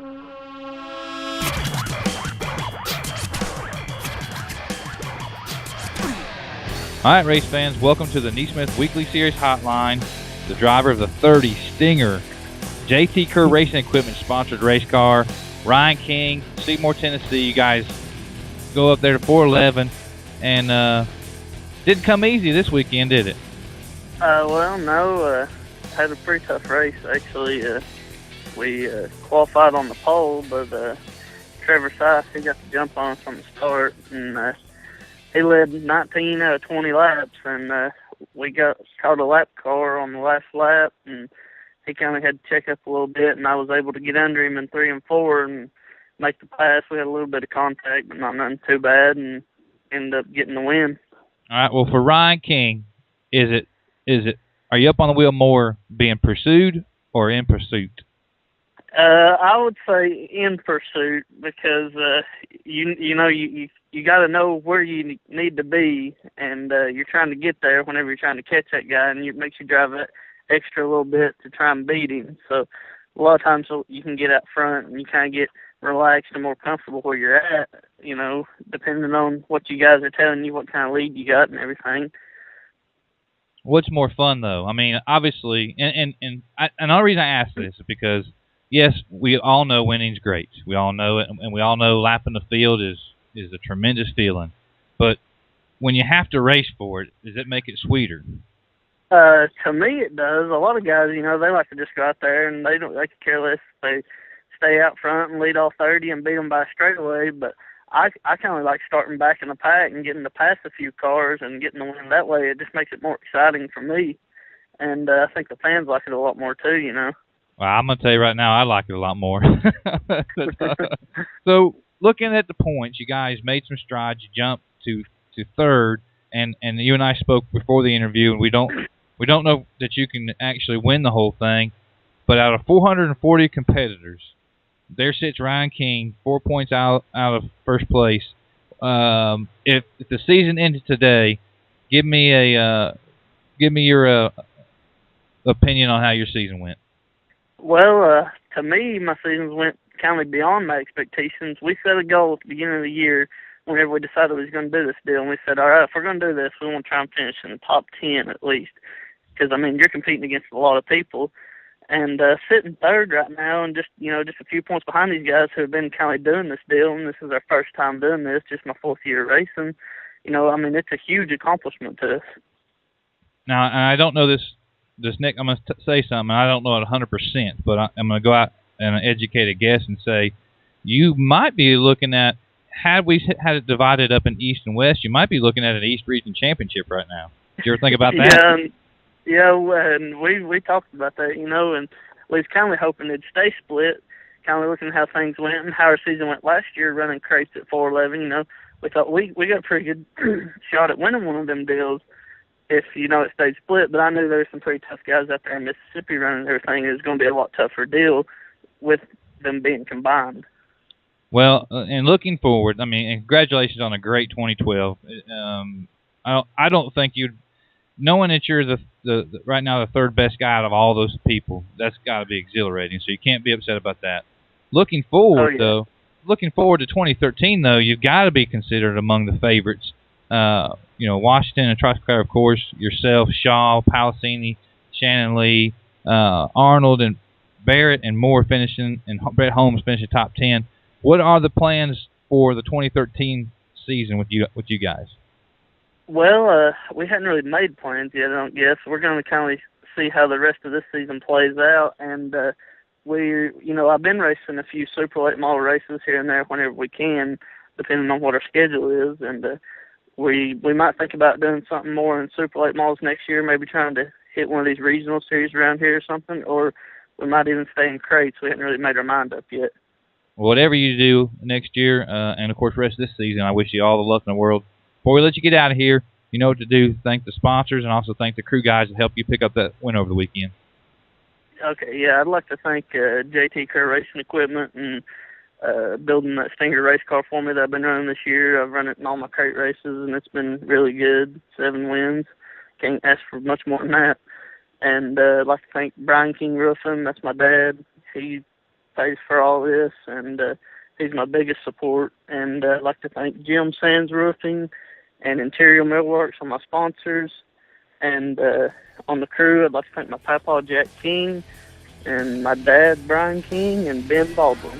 All right, race fans, welcome to the Neesmith Weekly Series Hotline. The driver of the 30 Stinger JT Kerr Racing Equipment sponsored race car, Ryan King, Seymour, Tennessee. You guys go up there to 411, and didn't come easy this weekend, did it? Well, no. Had a pretty tough race, actually. We qualified on the pole, but Trevor Sykes, he got the jump on us from the start, and he led 19 out of 20 laps, and we got caught a lap car on the last lap, and he kind of had to check up a little bit, and I was able to get under him in 3 and 4 and make the pass. We had a little bit of contact, but not nothing too bad, and ended up getting the win. All right. Well, for Ryan King, are you up on the wheel more being pursued or in pursuit? I would say in pursuit, because you got to know where you need to be, and you're trying to get there whenever you're trying to catch that guy, and it makes you drive that extra little bit to try and beat him. So a lot of times you can get out front and you kind of get relaxed and more comfortable where you're at, depending on what you guys are telling you, what kind of lead you got and everything. What's more fun, though? I mean, obviously, and the reason I ask this is because, yes, we all know winning's great. We all know it, and we all know lapping the field is a tremendous feeling. But when you have to race for it, does it make it sweeter? To me, it does. A lot of guys, they like to just go out there and they could care less if they stay out front and lead all 30 and beat them by a straightaway. But I kind of like starting back in the pack and getting to pass a few cars and getting the win that way. It just makes it more exciting for me, and I think the fans like it a lot more too. Well, I'm gonna tell you right now, I like it a lot more. So, looking at the points, you guys made some strides. You jumped to third, and you and I spoke before the interview, and we don't know that you can actually win the whole thing. But out of 440 competitors, there sits Ryan King, 4 points out of first place. If the season ended today, give me your opinion on how your season went. Well, to me, my seasons went kind of beyond my expectations. We set a goal at the beginning of the year whenever we decided we was going to do this deal, and we said, all right, if we're going to do this, we want to try and finish in the top 10 at least, because, you're competing against a lot of people. And sitting third right now and just a few points behind these guys who have been kind of doing this deal, and this is our first time doing this, just my 4th year racing, it's a huge accomplishment to us. Now, and I don't know this, Nick, I'm going to say something. I don't know it 100%, but I'm going to go out and educate a guess and say you might be looking at, had we had it divided up in East and West, you might be looking at an East Region Championship right now. Did you ever think about that? Yeah, and we talked about that, and we was kind of hoping it'd stay split, kind of looking at how things went and how our season went last year, running crates at 411. We thought we got a pretty good shot at winning one of them deals if, it stayed split. But I knew there were some pretty tough guys out there in Mississippi running everything. It was going to be a lot tougher deal with them being combined. Well, and looking forward, and congratulations on a great 2012. I don't think you'd, knowing that you're the right now the third best guy out of all those people, that's got to be exhilarating. So you can't be upset about that. Looking forward, looking forward to 2013, though, you've got to be considered among the favorites. Washington and Tricicler, of course, yourself, Shaw, Palacini, Shannon Lee, Arnold, and Barrett, and Moore finishing, and Brett Holmes finishing top 10. What are the plans for the 2013 season with you guys? Well, we hadn't really made plans yet, I don't guess. We're going to kind of see how the rest of this season plays out, and I've been racing a few super late model races here and there whenever we can, depending on what our schedule is, and we might think about doing something more in super late models next year, maybe trying to hit one of these regional series around here or something, or we might even stay in crates. We hadn't really made our mind up yet. Whatever you do next year, and of course the rest of this season, I wish you all the luck in the world. Before we let you get out of here, you know what to do. Thank the sponsors and also thank the crew guys that helped you pick up that win over the weekend. Okay, yeah, I'd like to thank JT Kerr Racing Equipment and building that Stinger race car for me that I've been running this year. I've run it in all my crate races, and it's been really good. 7 wins. Can't ask for much more than that. And I'd like to thank Brian King Roofing. That's my dad. He pays for all this, and he's my biggest support. And I'd like to thank Jim Sands Roofing and Interior Millworks are my sponsors. And on the crew, I'd like to thank my papa, Jack King, and my dad, Brian King, and Ben Baldwin.